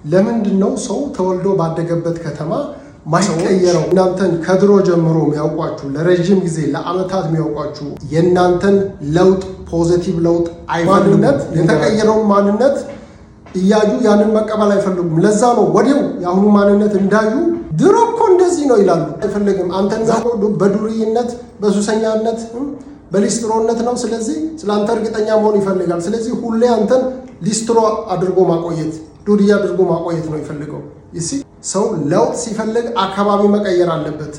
ለምንድነው ሰው ተወልዶ ባደገበት ከተማ ማይቀየረው? እናንተን ከድሮ ጀምሮ የሚያውቋችሁ ለረጅም ጊዜ ለአመታት የሚያውቋችሁ የእናንተን ለውጥ ፖዚቲቭ ለውጥ ማንነት የተቀየረውን ማንነት እያዩ ያንን መቀበል አይፈልጉም። ለዛ ነው ወዲያው የአሁኑ ማንነት እንዳዩ ድሮ እኮ እንደዚህ ነው ይላሉ። አይፈልግም። አንተን በዱርይነት በሱሰኛነት በሊስትሮነት ነው። ስለዚህ ስላንተ እርግጠኛ መሆን ይፈልጋል። ስለዚህ ሁሌ አንተን ሊስትሮ አድርጎ ማቆየት ዱርዬ አድርጎ ማቆየት ነው ይፈልገው። ይሲ ሰው ለውጥ ሲፈልግ አካባቢ መቀየር አለበት።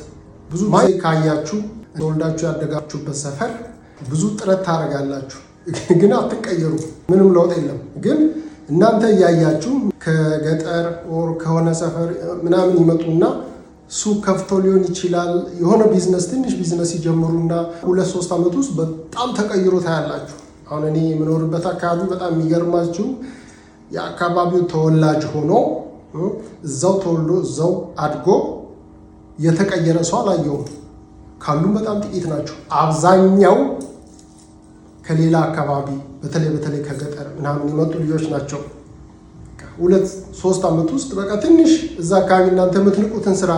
ብዙ ጊዜ ካያችሁ ተወልዳችሁ ያደጋችሁበት ሰፈር ብዙ ጥረት ታደርጋላችሁ፣ ግን አትቀየሩ። ምንም ለውጥ የለም። ግን እናንተ እያያችሁ ከገጠር ኦር ከሆነ ሰፈር ምናምን ይመጡና ሱቅ ከፍተው ሊሆን ይችላል። የሆነ ቢዝነስ ትንሽ ቢዝነስ ይጀምሩና 2-3 ዓመት ውስጥ በጣም ተቀይሮ ታያላችሁ። አሁን እኔ የምኖርበት አካባቢ በጣም የሚገርማችሁ የአካባቢው ተወላጅ ሆኖ እዛው ተወልዶ እዛው አድጎ የተቀየረ ሰው አላየውም። ካሉም በጣም ጥቂት ናቸው። አብዛኛው ከሌላ አካባቢ በተለይ ከገጠር ምናምን የመጡ ልጆች ናቸው። 2-3 ዓመት ውስጥ በቃ ትንሽ እዛ አካባቢ እናንተ የምትንቁትን ስራ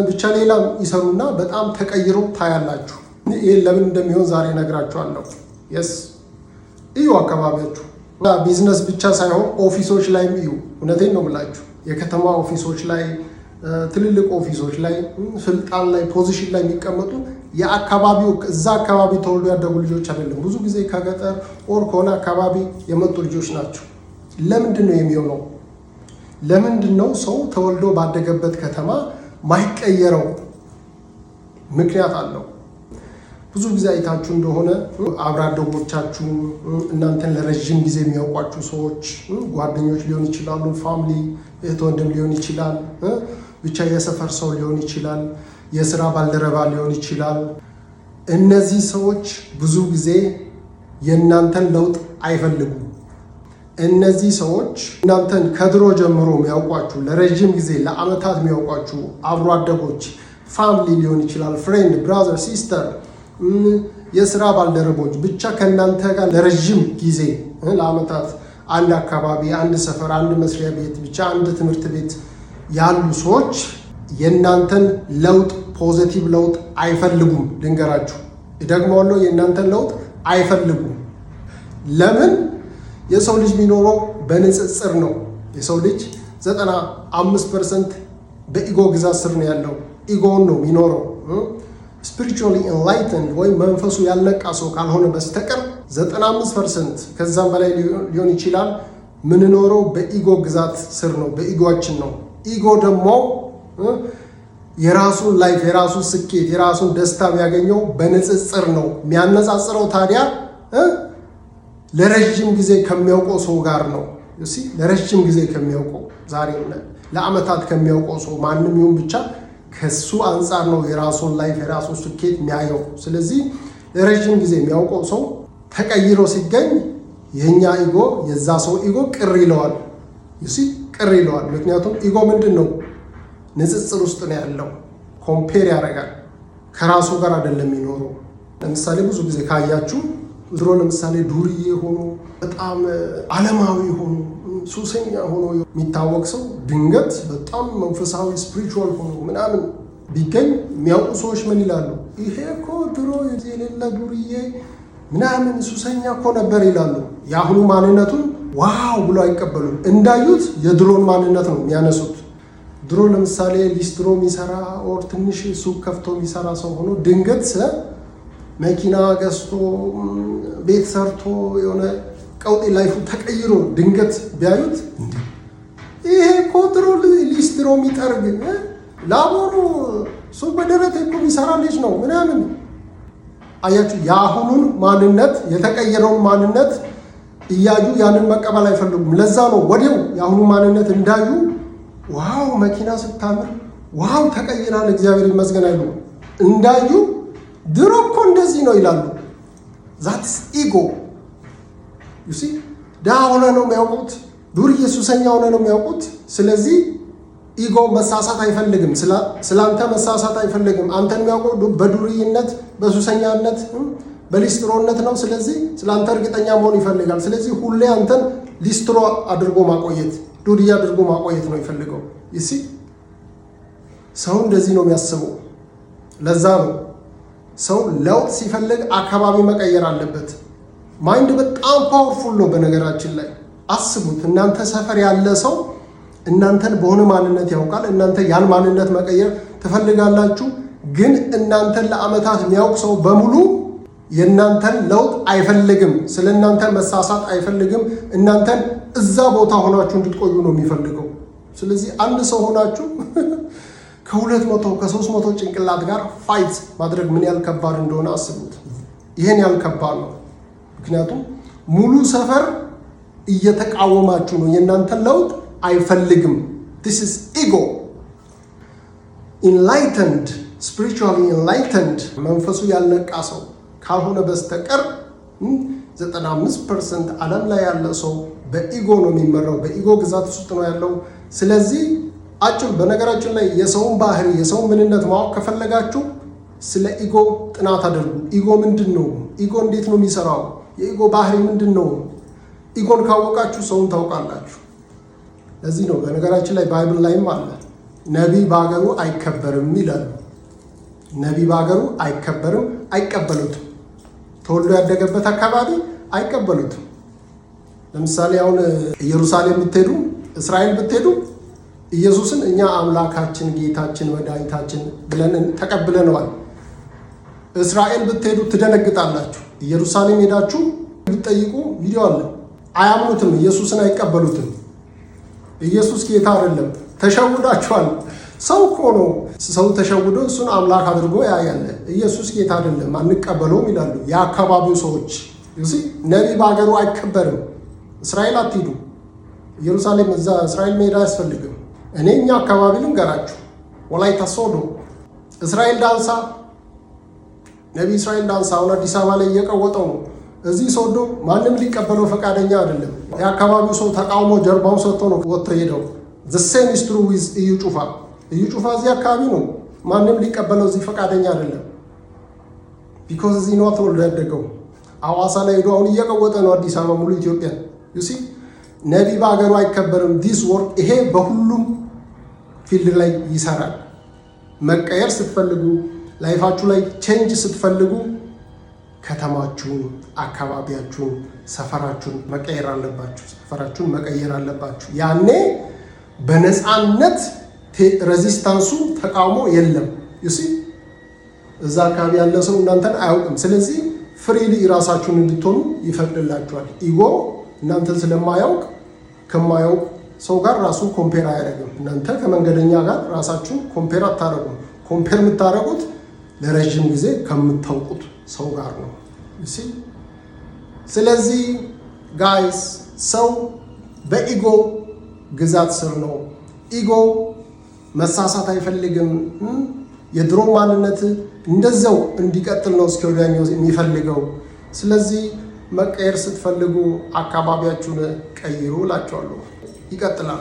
ብቻ ሌላ ይሰሩና በጣም ተቀይሮ ታያላችሁ። ይህ ለምን እንደሚሆን ዛሬ ነግራችኋለሁ። የስ እዩ አካባቢያችሁ ቢዝነስ ብቻ ሳይሆን ኦፊሶች ላይም እዩ። እውነቴን ነው የምላችሁ። የከተማ ኦፊሶች ላይ ትልልቅ ኦፊሶች ላይ ስልጣን ላይ ፖዚሽን ላይ የሚቀመጡ የአካባቢው እዛ አካባቢ ተወልዶ ያደጉ ልጆች አይደለም። ብዙ ጊዜ ከገጠር ኦር ከሆነ አካባቢ የመጡ ልጆች ናቸው። ለምንድን ነው የሚሆነው? ለምንድን ነው ሰው ተወልዶ ባደገበት ከተማ ማይቀየረው? ምክንያት አለው። ብዙ ጊዜ አይታችሁ እንደሆነ አብሮ አደጎቻችሁ እናንተን ለረጅም ጊዜ የሚያውቋችሁ ሰዎች ጓደኞች ሊሆን ይችላሉ፣ ፋሚሊ እህት ወንድም ሊሆን ይችላል፣ ብቻ የሰፈር ሰው ሊሆን ይችላል፣ የስራ ባልደረባ ሊሆን ይችላል። እነዚህ ሰዎች ብዙ ጊዜ የእናንተን ለውጥ አይፈልጉም። እነዚህ ሰዎች እናንተን ከድሮ ጀምሮ የሚያውቋችሁ ለረጅም ጊዜ ለአመታት የሚያውቋችሁ አብሮ አደጎች ፋሚሊ ሊሆን ይችላል፣ ፍሬንድ፣ ብራዘር፣ ሲስተር፣ የስራ ባልደረቦች ብቻ ከእናንተ ጋር ለረጅም ጊዜ ለአመታት አንድ አካባቢ፣ አንድ ሰፈር፣ አንድ መስሪያ ቤት ብቻ አንድ ትምህርት ቤት ያሉ ሰዎች የእናንተን ለውጥ ፖዚቲቭ ለውጥ አይፈልጉም። ልንገራችሁ፣ ደግሞዋለሁ፣ የእናንተን ለውጥ አይፈልጉም። ለምን? የሰው ልጅ የሚኖረው በንጽጽር ነው። የሰው ልጅ 95% በኢጎ ግዛት ስር ነው ያለው። ኢጎን ነው የሚኖረው። ስፒሪቹዋሊ ኢንላይትንድ ወይም መንፈሱ ያልነቃ ሰው ካልሆነ በስተቀር 95% ከዛም በላይ ሊሆን ይችላል ምንኖረው በኢጎ ግዛት ስር ነው፣ በኢጎችን ነው። ኢጎ ደግሞ የራሱን ላይፍ የራሱን ስኬት የራሱን ደስታ የሚያገኘው በንጽጽር ነው። የሚያነጻጽረው ታዲያ ለረጅም ጊዜ ከሚያውቀው ሰው ጋር ነው። ለረጅም ጊዜ ከሚያውቀው ዛሬ ለአመታት ከሚያውቀው ሰው ማንም ይሁን ብቻ ከሱ አንጻር ነው የራሱን ላይፍ የራሱን ስኬት የሚያየው። ስለዚህ ለረጅም ጊዜ የሚያውቀው ሰው ተቀይሮ ሲገኝ የኛ ኢጎ የዛ ሰው ኢጎ ቅር ይለዋል። ቅር ይለዋል። ምክንያቱም ኢጎ ምንድን ነው? ንጽጽር ውስጥ ነው ያለው። ኮምፔር ያደርጋል። ከራሱ ጋር አይደለም የሚኖረው። ለምሳሌ ብዙ ጊዜ ካያችሁ ድሮ ለምሳሌ ዱርዬ ሆኖ በጣም ዓለማዊ ሆኖ ሱሰኛ ሆኖ የሚታወቅ ሰው ድንገት በጣም መንፈሳዊ ስፒሪቹዋል ሆኖ ምናምን ቢገኝ የሚያውቁ ሰዎች ምን ይላሉ? ይሄ እኮ ድሮ የሌለ ዱርዬ ምናምን ሱሰኛ እኮ ነበር ይላሉ። የአሁኑ ማንነቱን ዋው ብሎ አይቀበሉም። እንዳዩት የድሮን ማንነት ነው የሚያነሱት። ድሮ ለምሳሌ ሊስትሮ የሚሰራ ኦር ትንሽ ሱቅ ከፍቶ የሚሰራ ሰው ሆኖ ድንገት መኪና ገዝቶ ቤት ሰርቶ የሆነ ቀውጢ ላይፉ ተቀይሮ ድንገት ቢያዩት ይሄ እኮ ድሮ ሊስትሮ የሚጠርግ ላቦሩ ሱቅ በደረቴ እኮ የሚሰራ ልጅ ነው ምናምን። አያችሁ፣ የአሁኑን ማንነት የተቀየረውን ማንነት እያዩ ያንን መቀበል አይፈልጉም። ለዛ ነው ወዲያው የአሁኑ ማንነት እንዳዩ ዋው መኪና ስታምር፣ ዋው ተቀይራል፣ እግዚአብሔር ይመስገን አይሉ። እንዳዩ ድሮ እኮ እንደዚህ ነው ይላሉ። ዛትስ ኢጎ ዩሲ ዳ ሆነ ነው የሚያውቁት። ዱርዬ ሱሰኛ ሆነ ነው የሚያውቁት። ስለዚህ ኢጎ መሳሳት አይፈልግም። ስላንተ መሳሳት አይፈልግም። አንተን የሚያውቀው በዱርይነት በሱሰኛነት በሊስትሮነት ነው። ስለዚህ ስላንተ እርግጠኛ መሆን ይፈልጋል። ስለዚህ ሁሌ አንተን ሊስትሮ አድርጎ ማቆየት፣ ዱርዬ አድርጎ ማቆየት ነው ይፈልገው። ይሲ ሰው እንደዚህ ነው የሚያስበው። ለዛ ነው ሰው ለውጥ ሲፈልግ አካባቢ መቀየር አለበት። ማይንድ በጣም ፓወርፉል ነው። በነገራችን ላይ አስቡት፣ እናንተ ሰፈር ያለ ሰው እናንተን በሆነ ማንነት ያውቃል። እናንተ ያን ማንነት መቀየር ትፈልጋላችሁ። ግን እናንተን ለዓመታት የሚያውቅ ሰው በሙሉ የእናንተን ለውጥ አይፈልግም። ስለ እናንተ መሳሳት አይፈልግም። እናንተን እዛ ቦታ ሆናችሁ እንድትቆዩ ነው የሚፈልገው። ስለዚህ አንድ ሰው ሆናችሁ ከ200 ከ300 ጭንቅላት ጋር ፋይት ማድረግ ምን ያህል ከባድ እንደሆነ አስቡት። ይሄን ያህል ከባድ ነው። ምክንያቱም ሙሉ ሰፈር እየተቃወማችሁ ነው። የእናንተን ለውጥ አይፈልግም። this is ego. enlightened, spiritually enlightened መንፈሱ ያልነቃ ሰው ካልሆነ በስተቀር 95% ዓለም ላይ ያለ ሰው በኢጎ ነው የሚመራው። በኢጎ ግዛት ውስጥ ነው ያለው። ስለዚህ በነገራችን ላይ የሰውን ባህሪ የሰውን ምንነት ማወቅ ከፈለጋችሁ ስለ ኢጎ ጥናት አድርጉ። ኢጎ ምንድን ነው? ኢጎ እንዴት ነው የሚሰራው? የኢጎ ባህሪ ምንድን ነው? ኢጎን ካወቃችሁ ሰውን ታውቃላችሁ። ለዚህ ነው በነገራችን ላይ ባይብል ላይም አለ ነቢይ በሀገሩ አይከበርም ይላሉ። ነቢይ በሀገሩ አይከበርም፣ አይቀበሉትም። ተወልዶ ያደገበት አካባቢ አይቀበሉትም። ለምሳሌ አሁን ኢየሩሳሌም ብትሄዱ፣ እስራኤል ብትሄዱ ኢየሱስን እኛ አምላካችን ጌታችን መድኃኒታችን ብለን ተቀብለነዋል። እስራኤል ብትሄዱ ትደነግጣላችሁ። ኢየሩሳሌም ሄዳችሁ ብትጠይቁ ቪዲዮ አለ። አያምኑትም፣ ኢየሱስን አይቀበሉትም። ኢየሱስ ጌታ አይደለም፣ ተሸውዳችኋል። ሰው እኮ ነው። ሰው ተሸውዶ እሱን አምላክ አድርጎ ያያለ። ኢየሱስ ጌታ አይደለም፣ አንቀበለውም ይላሉ የአካባቢው ሰዎች። ነቢይ በሀገሩ አይከበርም። እስራኤል አትሂዱ፣ ኢየሩሳሌም እዛ እስራኤል መሄድ አያስፈልግም። እኛ አካባቢ ልንገራችሁ፣ ወላይታ ሶዶ እስራኤል ዳንሳ፣ ነቢይ እስራኤል ዳንሳ አሁን አዲስ አበባ ላይ እየቀወጠው ነው። እዚህ ሶዶ ማንም ሊቀበለው ፈቃደኛ አይደለም። የአካባቢው ሰው ተቃውሞ ጀርባውን ሰጥቶ ነው ወጥቶ ሄደው። the same is true with እዩ ጩፋ። እዩ ጩፋ እዚህ አካባቢ ነው፣ ማንም ሊቀበለው እዚህ ፈቃደኛ አይደለም። ቢኮዝ እዚህ ነው ተወልዶ ያደገው። አዋሳ ላይ ሄዶ አሁን እየቀወጠ ነው አዲስ አበባ ሙሉ ኢትዮጵያ። you see ነቢይ በሀገሩ አይከበርም። ዲስ ወርክ ይሄ በሁሉም ፊልድ ላይ ይሰራል። መቀየር ስትፈልጉ፣ ላይፋችሁ ላይ ቼንጅ ስትፈልጉ ከተማችሁን፣ አካባቢያችሁን፣ ሰፈራችሁን መቀየር አለባችሁ። ሰፈራችሁን መቀየር አለባችሁ። ያኔ በነፃነት ሬዚስታንሱ ተቃውሞ የለም። ዩሲ እዛ አካባቢ ያለ ሰው እናንተን አያውቅም። ስለዚህ ፍሪሊ ራሳችሁን እንድትሆኑ ይፈቅድላችኋል። ኢጎ እናንተን ስለማያውቅ ከማያውቅ ሰው ጋር ራሱን ኮምፔር አያደርግም። እናንተ ከመንገደኛ ጋር ራሳችሁን ኮምፔር አታደርጉም። ኮምፔር የምታደርጉት ለረዥም ጊዜ ከምታውቁት ሰው ጋር ነው። ስለዚህ ጋይስ ሰው በኢጎ ግዛት ስር ነው። ኢጎ መሳሳት አይፈልግም። የድሮ ማንነት እንደዛው እንዲቀጥል ነው እስከ ወዲያኛው የሚፈልገው። ስለዚህ መቀየር ስትፈልጉ አካባቢያችሁን ቀይሩ እላችኋለሁ። ይቀጥላል።